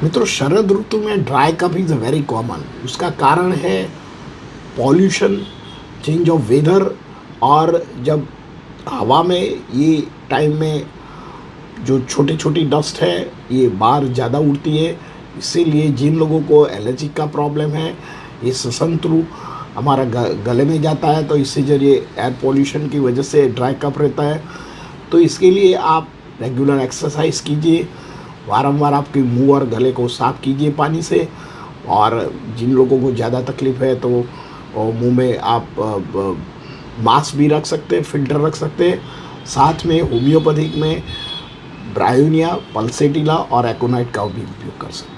मित्रों, शरद ऋतु में dry cough is very common. उसका कारण है पॉल्यूशन, चेंज ऑफ वेदर, और जब हवा में ये टाइम में जो छोटी छोटी डस्ट है ये बाहर ज़्यादा उड़ती है। इसीलिए जिन लोगों को एलर्जी का प्रॉब्लम है, ये श्वसन थ्रू हमारा गले में जाता है, तो इससे जरिए एयर पॉल्यूशन की वजह से ड्राई कफ रहता है। तो इसके लिए आप रेगुलर एक्सरसाइज कीजिए, वारंवार आपके मुंह और गले को साफ कीजिए पानी से। और जिन लोगों को ज़्यादा तकलीफ़ है तो मुंह में आप मास्क भी रख सकते हैं, फिल्टर रख सकते हैं। साथ में होम्योपैथिक में ब्रायोनिया, पल्सेटिला और एकोनाइट का भी उपयोग कर सकते हैं।